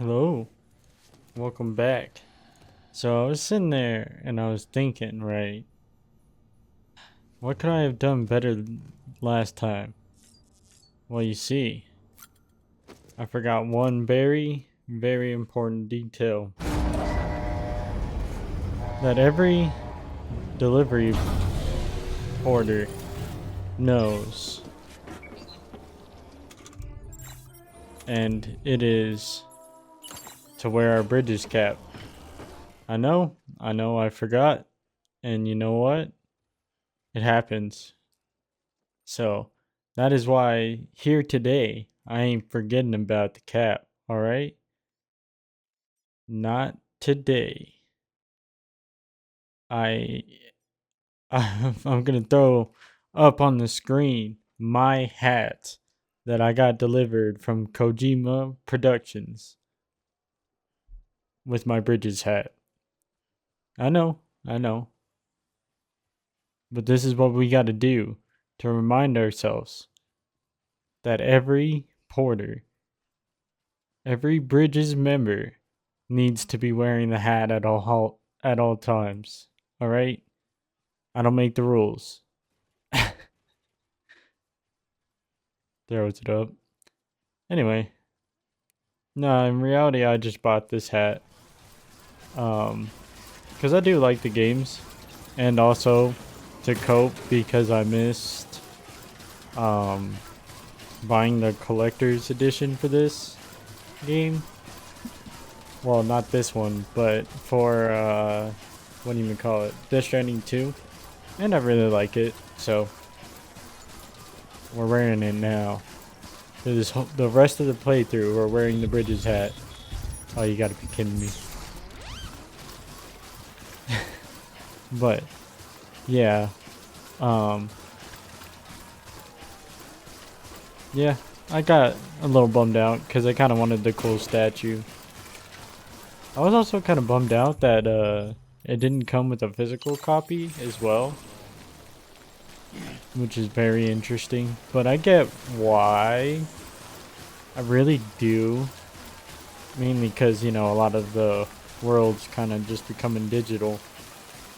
Hello, welcome back. So I was sitting there and I was thinking, right, what could I have done better last time? Well, you see, I forgot one very, very important detail that every delivery order knows, and it is to wear our bridges cap. I forgot, and you know what? It happens. So that is why here today I ain't forgetting about the cap, alright? Not today. I I'm gonna throw up on the screen my hat that I got delivered from Kojima Productions with my Bridges hat. I know. But this is what we gotta do to remind ourselves that every porter, every Bridges member needs to be wearing the hat at all times. All right? I don't make the rules. Throws it up. Anyway, no, in reality I just bought this hat cuz I do like the games and also to cope because I missed um buying the collector's edition for this game. Well, not this one, but for what do you even call it? Death Stranding 2. And I really like it, so we're wearing it now. The rest of the playthrough, we're wearing the Bridges hat. Oh, you gotta be kidding me. But, yeah. Um, yeah, I got a little bummed out because I kind of wanted the cool statue. I was also kind of bummed out that it didn't come with a physical copy as well, which is very interesting. But I get why. I really do. Mainly because, a lot of the world's kind of just becoming digital.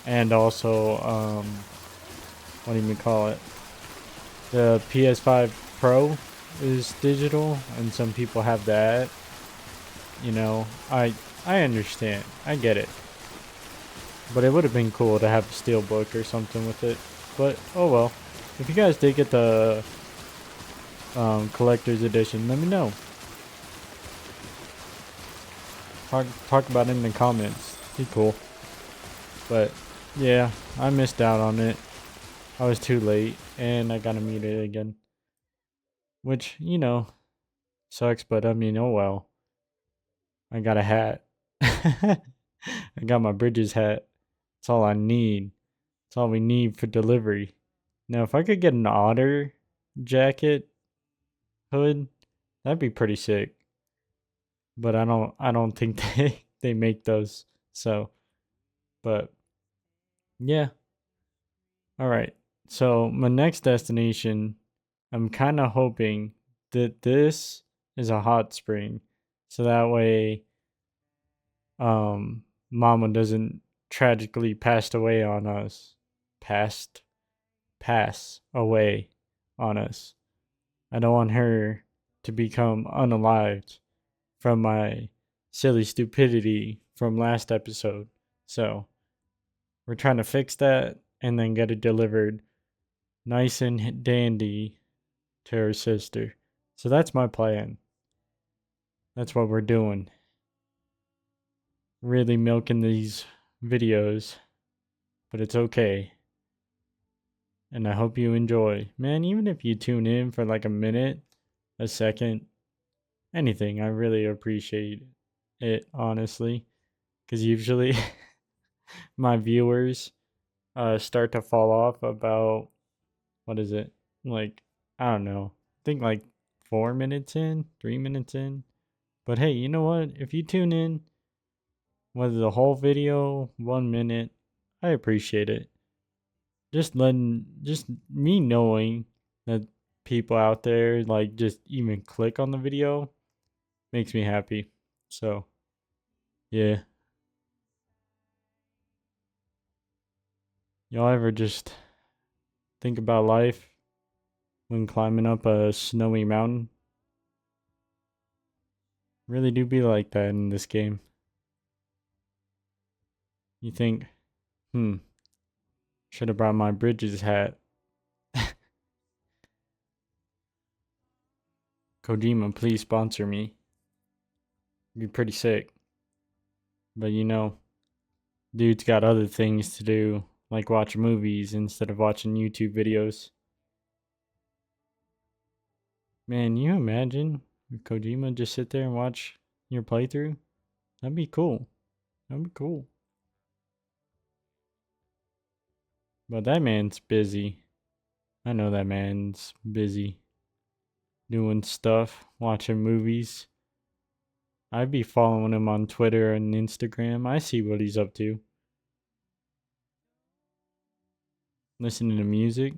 And also, what do you call it? The PS5 Pro is digital, and some people have that. You know, I understand. I get it. But it would have been cool to have a steelbook or something with it. But, oh well. If you guys did get the collector's edition, let me know. Talk about it in the comments. Be cool. But yeah, I missed out on it. I was too late, and I gotta meet it again. Which, sucks, but I mean, oh well. I got a hat. I got my Bridges hat. That's all I need. That's all we need for delivery. Now, if I could get an otter jacket hood, that'd be pretty sick. But I don't think they make those. So, but yeah. All right. So, my next destination, I'm kind of hoping that this is a hot spring. So that way Mama doesn't tragically passed away on us. Passed pass away on us. I don't want her to become unalived from my silly stupidity from last episode. So, we're trying to fix that and then get it delivered nice and dandy to her sister. So that's my plan. That's what we're doing. Really milking these videos, but it's okay. And I hope you enjoy. Man, even if you tune in for like a minute, a second, anything, I really appreciate it, honestly. Because usually my viewers start to fall off about, what is it? Like, I don't know. I think like 4 minutes in, 3 minutes in. But hey, you know what? If you tune in, whether the whole video, 1 minute, I appreciate it. Just me knowing that people out there like just even click on the video makes me happy. So, yeah. Y'all ever just think about life when climbing up a snowy mountain? Really do be like that in this game. You think, should have brought my bridges hat. Kojima, please sponsor me. It'd be pretty sick. But dude's got other things to do, like watch movies instead of watching YouTube videos. Man, you imagine if Kojima just sit there and watch your playthrough? That'd be cool. That'd be cool. But that man's busy. I know that man's busy doing stuff, watching movies. I'd be following him on Twitter and Instagram. I see what he's up to. Listening to music.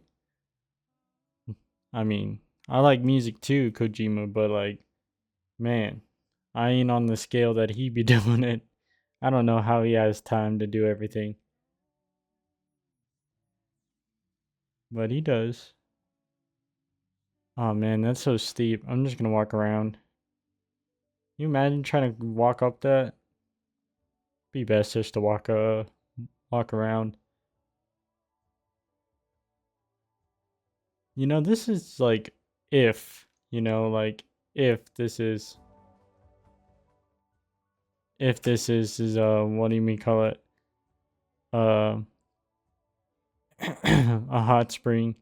I mean, I like music too, Kojima, but man, I ain't on the scale that he be doing it. I don't know how he has time to do everything. But he does. Oh man, that's so steep. I'm just gonna walk around. You imagine trying to walk up that? Be best just to walk around. This is if, if this is what do you mean call it? Uh a hot spring.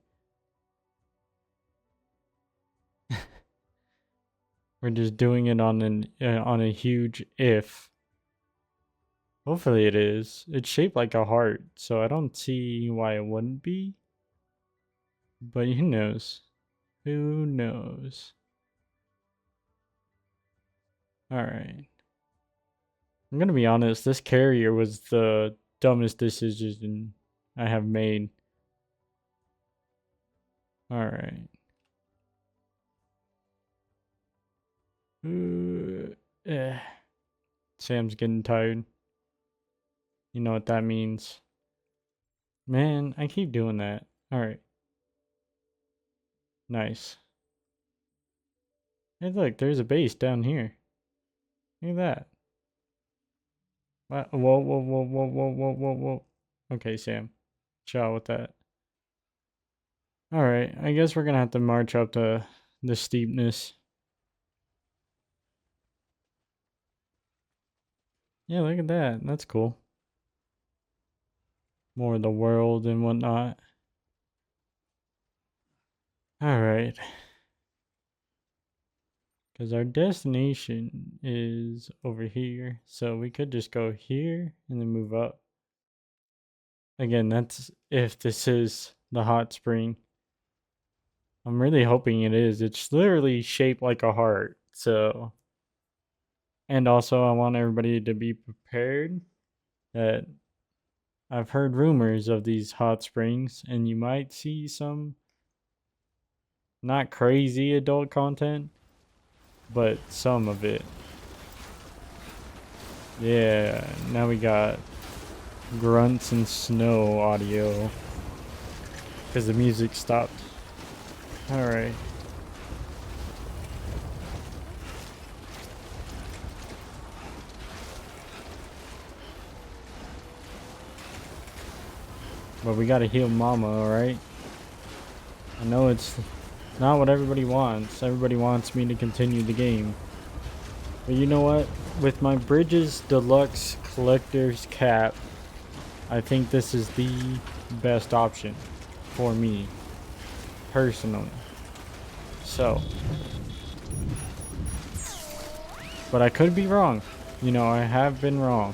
We're just doing it on a huge if. Hopefully it is. It's shaped like a heart, so I don't see why it wouldn't be. But who knows? Who knows? Alright. I'm gonna be honest, this carrier was the dumbest decision I have made. Alright. Eh. Sam's getting tired. You know what that means. Man, I keep doing that. Alright. Nice. Hey, look, there's a base down here. Look at that. What? Whoa, whoa, whoa, whoa, whoa, whoa, whoa, whoa. Okay, Sam. Chill with that. Alright, I guess we're gonna have to march up to the steepness. Yeah, look at that. That's cool. More of the world and whatnot. Alright. Because our destination is over here. So we could just go here and then move up. Again, that's if this is the hot spring. I'm really hoping it is. It's literally shaped like a heart. So, and also I want everybody to be prepared that I've heard rumors of these hot springs and you might see some not crazy adult content, but some of it. Yeah, now we got grunts and snow audio because the music stopped. Alright. But we gotta heal Mama, alright? I know it's not what everybody wants. Everybody wants me to continue the game. But you know what? With my Bridges Deluxe Collector's Cap, I think this is the best option for me, personally. So. But I could be wrong. I have been wrong.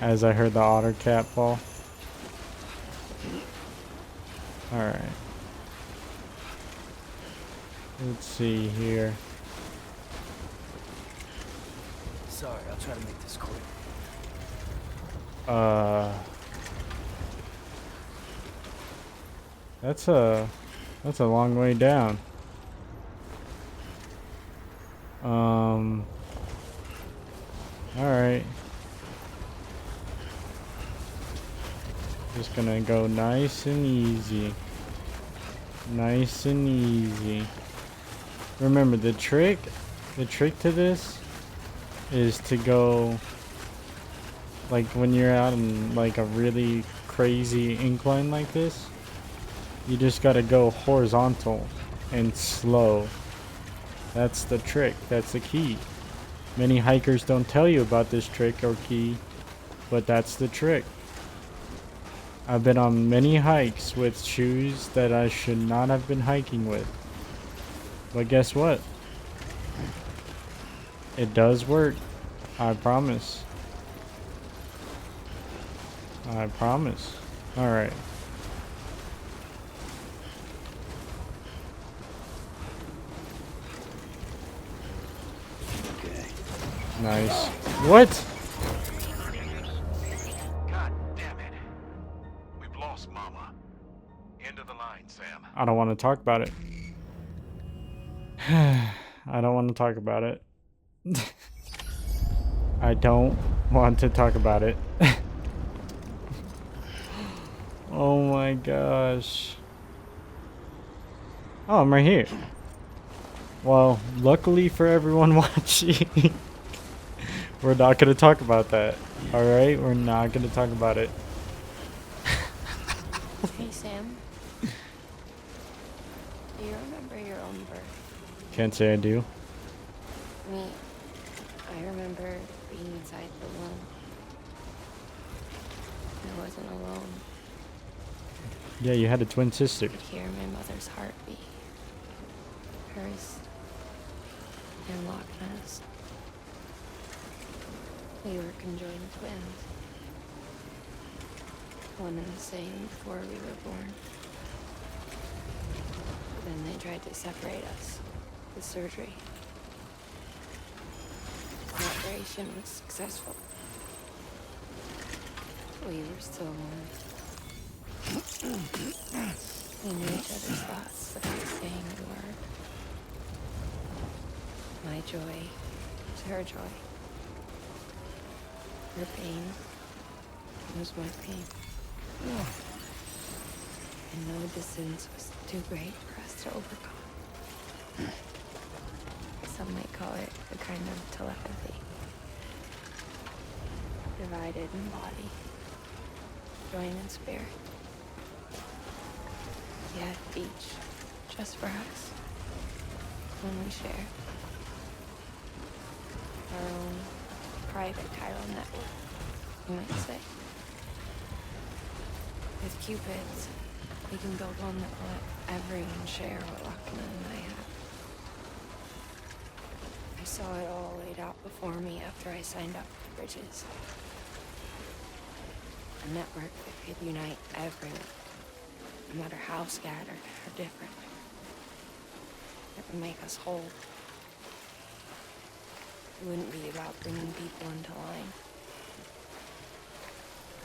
As I heard the otter cap fall. Alright. Let's see here. Sorry, I'll try to make this quick. That's a long way down. Alright. Just gonna go nice and easy. Nice and easy. Remember, the trick to this is to go, like, when you're out in, like, a really crazy incline like this, you just gotta go horizontal and slow. That's the trick. That's the key. Many hikers don't tell you about this trick or key, but that's the trick. I've been on many hikes with shoes that I should not have been hiking with. But guess what? It does work. I promise. I promise. Alright. Okay. Nice. What? God damn it. We've lost Mama. End of the line, Sam. I don't want to talk about it. I don't want to talk about it. I don't want to talk about it. Oh my gosh. Oh, I'm right here. Well, luckily for everyone watching, we're not going to talk about that. Alright? We're not going to talk about it. Hey, Sam. Do you remember your own birth? Can't say I do. Me, I remember being inside the womb. I wasn't alone. Yeah, you had a twin sister. I could hear my mother's heartbeat. Hers and Lockne's. We were conjoined twins. One and the same before we were born. Then they tried to separate us with surgery. The operation was successful. We were still one. We knew each other's thoughts without saying a word. My joy was her joy. Her pain was my pain. And no distance was too great for us to overcome. Some might call it a kind of telepathy. Divided in body, joined in spirit. Yet each just for us. When we share our own private chiral network, you might say. With Cupids, we can build one that will let everyone share what Lockne and I have. I saw it all laid out before me after I signed up for Bridges. A network that could unite everyone, no matter how scattered or different. It would make us whole. It wouldn't be about bringing people into line.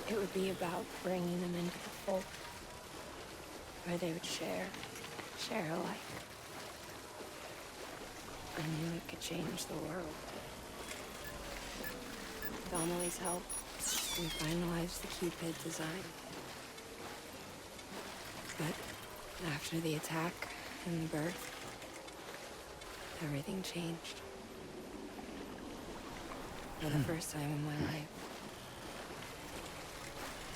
It would be about bringing them into the fold, where they would share alike. I knew it could change the world. With Amelie's help, we finalized the Cupid design. But after the attack and the birth, everything changed. For the first time in my life,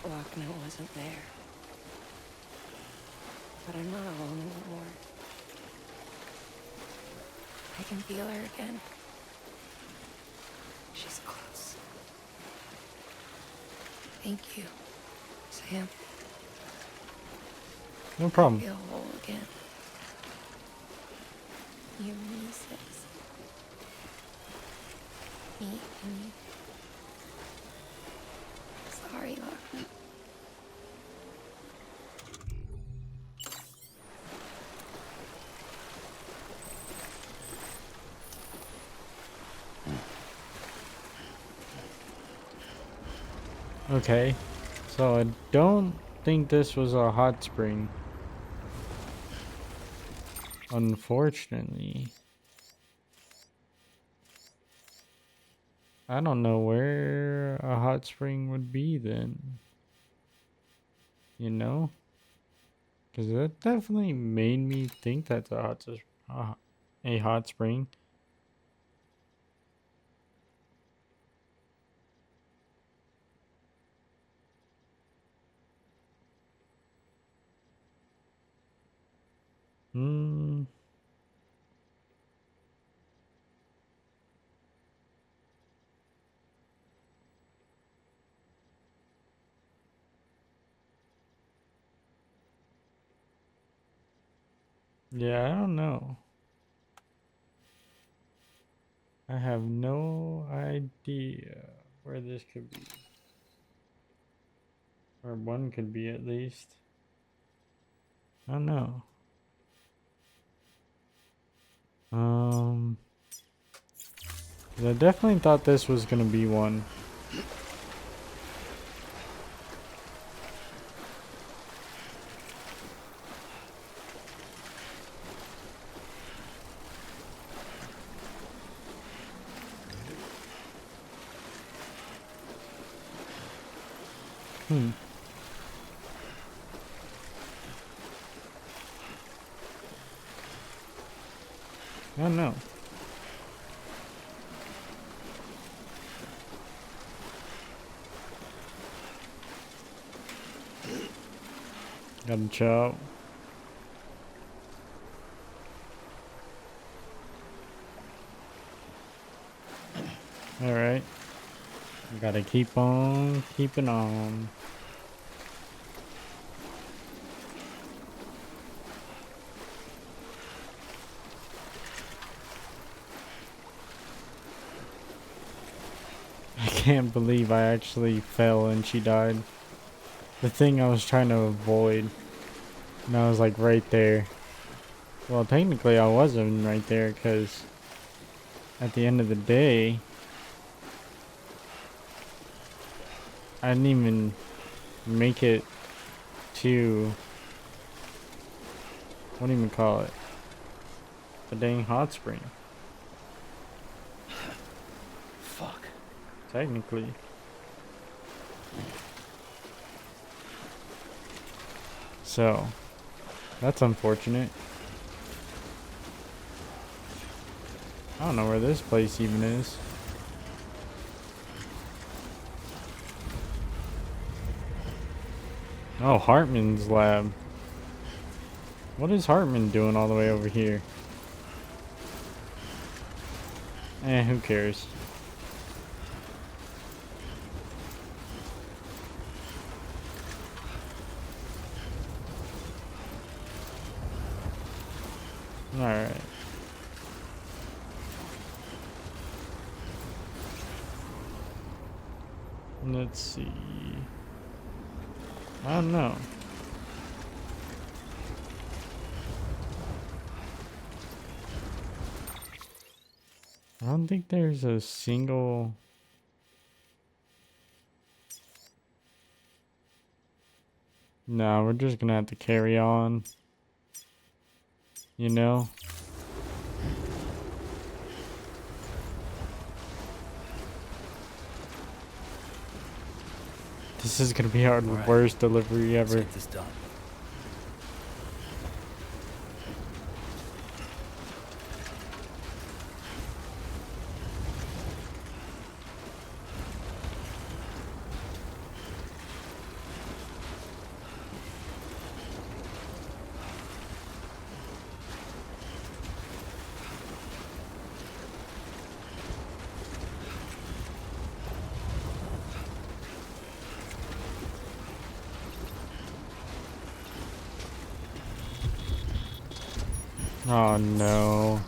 Lockne wasn't there. But I'm not alone anymore. I can feel her again. She's close. Thank you, Sam. No problem. I feel whole again. You and me, sis. Me and you. Sorry, Lockne. Okay. So I don't think this was a hot spring. Unfortunately. I don't know where a hot spring would be then. You know? Because that definitely made me think that's a hot spring. Hmm. Yeah, I don't know. I have no idea where this could be. Or one could be at least. I don't know. Um, 'Cause I definitely thought this was gonna be one. Hmm. I don't know. Gotta chop. Alright. Gotta keep on keeping on. I can't believe I actually fell and she died. The thing I was trying to avoid. And I was like right there. Well, technically I wasn't right there because at the end of the day, I didn't even make it to, what do you even call it? The dang hot spring. Fuck. Technically. So, that's unfortunate. I don't know where this place even is. Oh, Hartman's lab. What is Hartman doing all the way over here? Who cares? Alright. Let's see. I don't know. I don't think there's a single... No, we're just gonna have to carry on. You know? This is gonna be our Alright. worst delivery Let's ever. get this done. Oh no.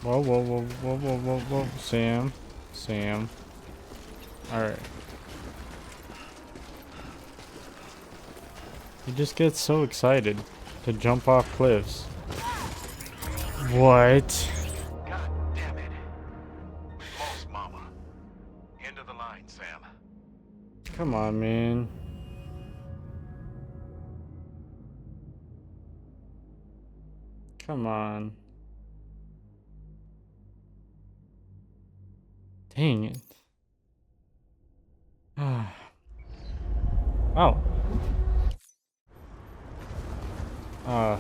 Whoa, whoa, whoa, whoa, whoa, whoa, whoa. Sam. Sam. Alright. He just gets so excited to jump off cliffs. What? God damn it. We've lost Mama. End of the line, Sam. Come on, man. Come on. Dang it. Oh. Uh.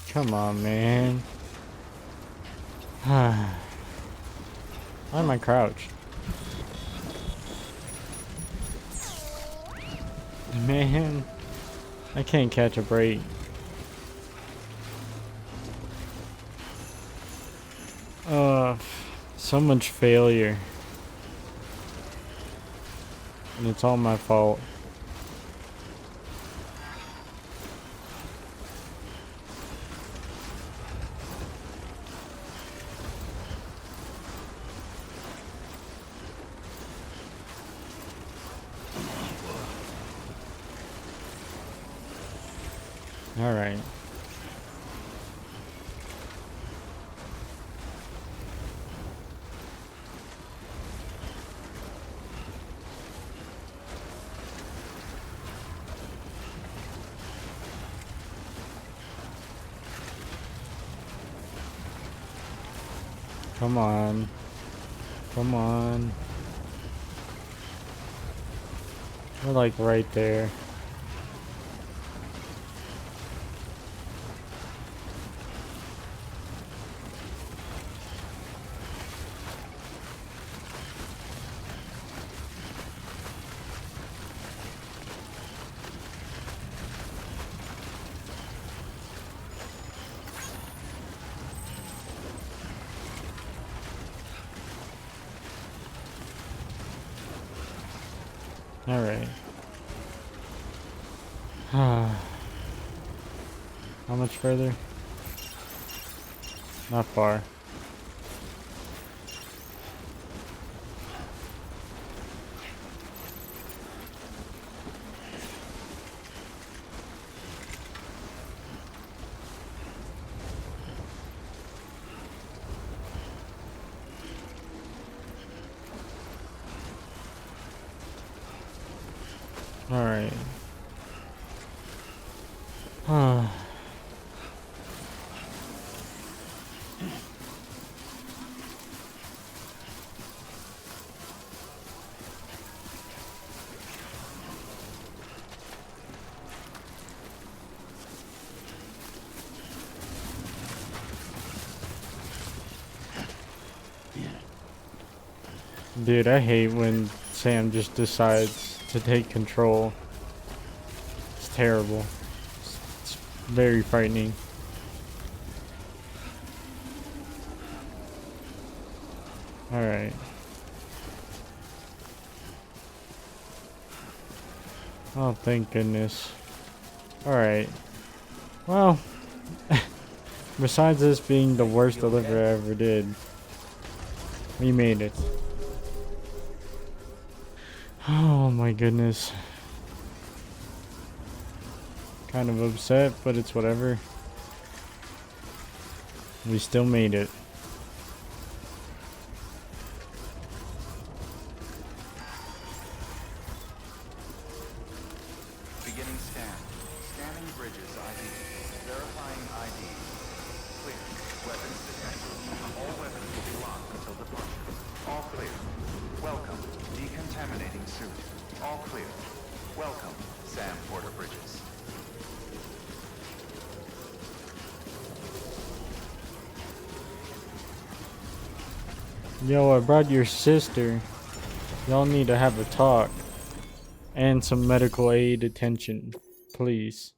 Come on, man. Why am I crouched? Man, I can't catch a break. So much failure. And it's all my fault. Alright. Come on. Come on. We're like right there. Alright. How much further? Not far. Alright. Dude, I hate when Sam just decides to take control. It's terrible. It's very frightening. Alright. Oh, thank goodness. Alright. Well, besides this being the worst delivery I ever did, we made it. Oh my goodness. Kind of upset, but it's whatever. We still made it. Beginning scan. Scanning bridges ID. Verifying ID. Clear. Weapons detected. All weapons will be locked until departure. All clear. Welcome. Decontaminating suit. All clear. Welcome, Sam Porter Bridges. Yo, I brought your sister. Y'all need to have a talk. And some medical aid attention, please.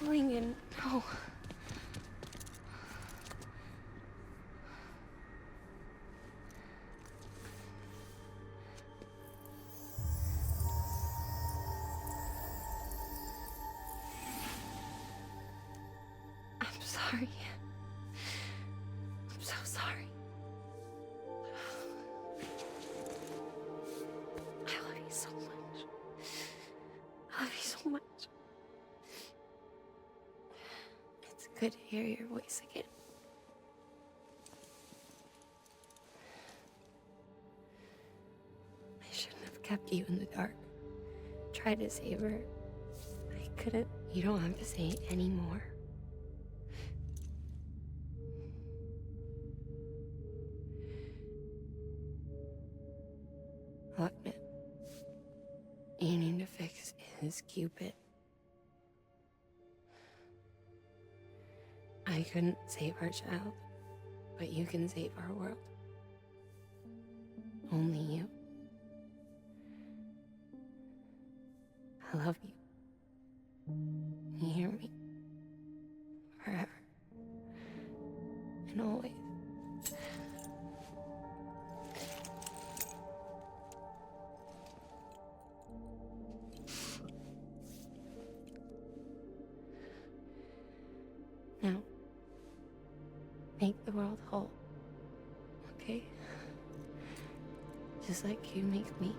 Lincoln, no. I'm sorry. I'm so sorry. I love you so much. I love you so much. It's good to hear your voice again. I shouldn't have kept you in the dark. Tried to save her. I couldn't. You don't have to say it anymore. Lockne, you need to fix his Cupid. I couldn't save our child, but you can save our world. Only you. I love you. You hear me? Forever. And always. Now, make the world whole, okay? Just like you make me.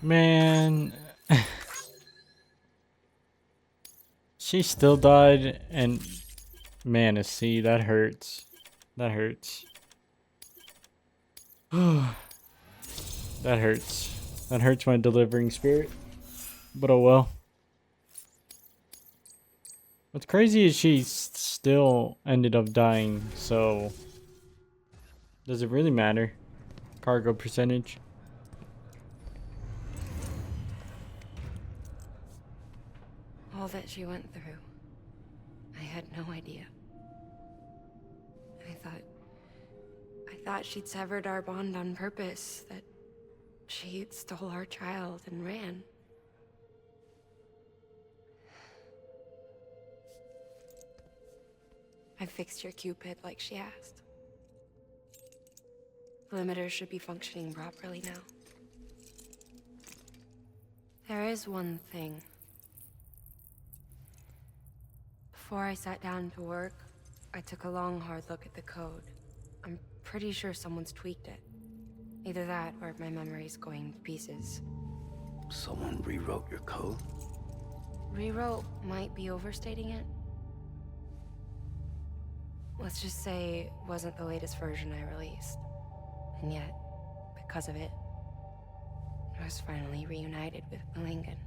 Man, she still died, and man, to see that hurts. That hurts. That hurts. That hurts my delivering spirit. But oh well. What's crazy is she still ended up dying, so does it really matter? Cargo percentage. All that she went through, I had no idea. I thought she'd severed our bond on purpose, that she stole our child and ran. I fixed your Cupid like she asked. The limiter should be functioning properly now. There is one thing. Before I sat down to work, I took a long, hard look at the code. I'm pretty sure someone's tweaked it. Either that, or my memory's going to pieces. Someone rewrote your code? Rewrote might be overstating it. Let's just say it wasn't the latest version I released. And yet, because of it, I was finally reunited with Lincoln.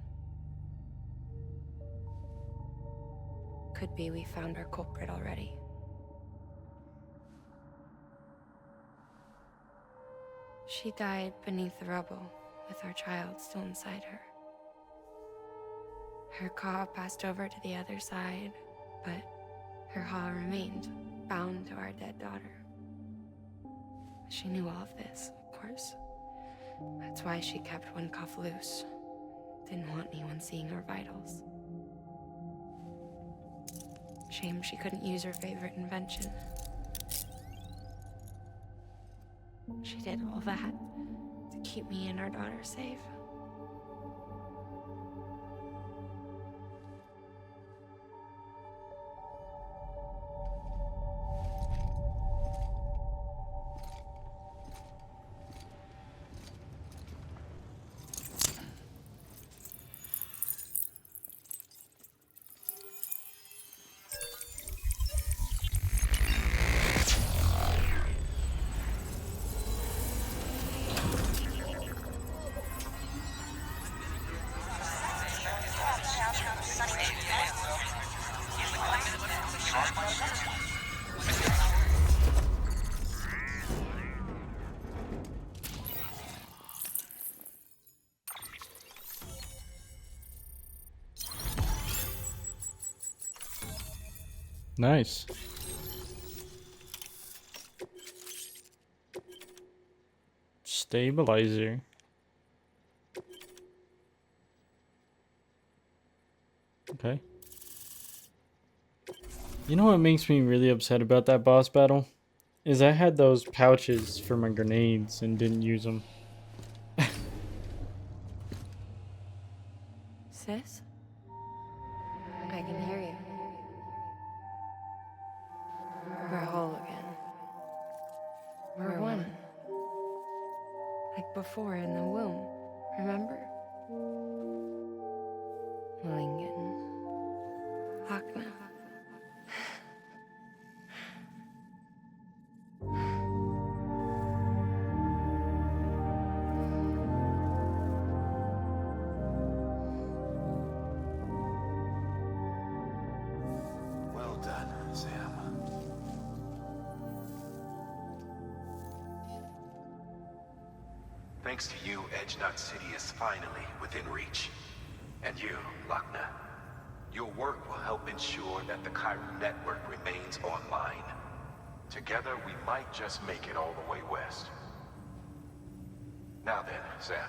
Could be we found our culprit already. She died beneath the rubble, with our child still inside her. Her caw passed over to the other side, but her haw remained, bound to our dead daughter. She knew all of this, of course. That's why she kept one cuff loose. Didn't want anyone seeing her vitals. Shame she couldn't use her favorite invention. She did all that to keep me and our daughter safe. Nice. Stabilizer. Okay. You know what makes me really upset about that boss battle? Is I had those pouches for my grenades and didn't use them. Sis? I can hear you. We're whole again. We're one. Like before in the womb. Remember? Lingen. Lockne. Well done, Sam. Thanks to you, Edgenut City is finally within reach. And you, Lockne. Your work will help ensure that the chiral network remains online. Together, we might just make it all the way west. Now then, Sam,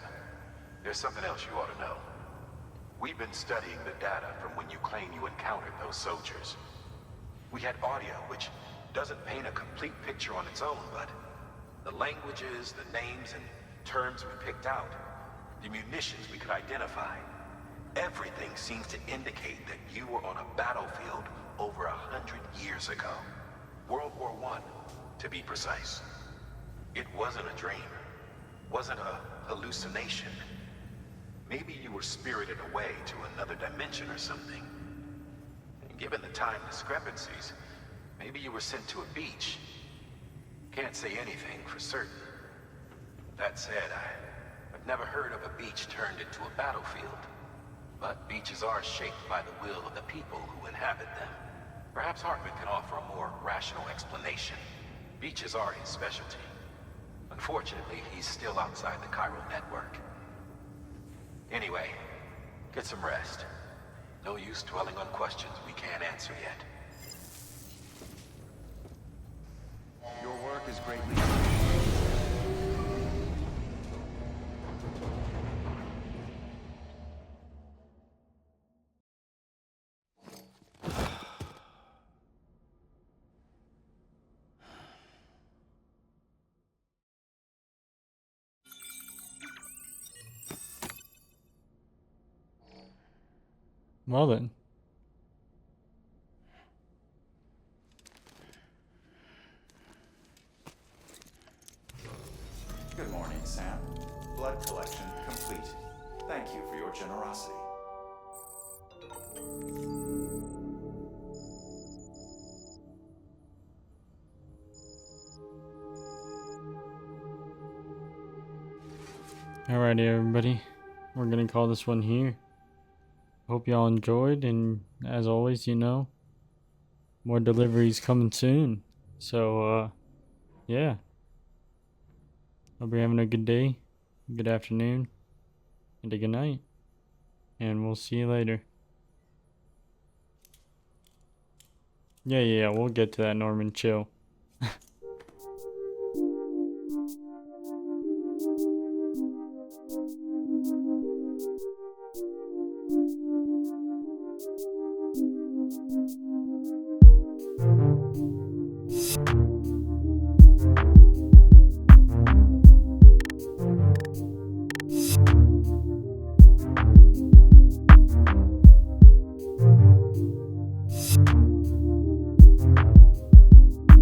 there's something else you ought to know. We've been studying the data from when you claim you encountered those soldiers. We had audio which doesn't paint a complete picture on its own, but the languages, the names, and terms we picked out, the munitions we could identify, everything seems to indicate that you were on a battlefield over 100 years ago. World War I, to be precise. It wasn't a dream. Wasn't a hallucination. Maybe you were spirited away to another dimension or something. And given the time discrepancies, maybe you were sent to a beach. Can't say anything for certain. That said, I've never heard of a beach turned into a battlefield. But beaches are shaped by the will of the people who inhabit them. Perhaps Hartman can offer a more rational explanation. Beaches are his specialty. Unfortunately, he's still outside the chiral network. Anyway, get some rest. No use dwelling on questions we can't answer yet. Your work is greatly appreciated. Well then. Good morning, Sam. Blood collection complete. Thank you for your generosity. Alrighty, everybody. We're gonna call this one here. Hope y'all enjoyed, and as always, you know, more deliveries coming soon. So, yeah. Hope you're having a good day, good afternoon, and a good night. And we'll see you later. Yeah, we'll get to that, Norman. Chill.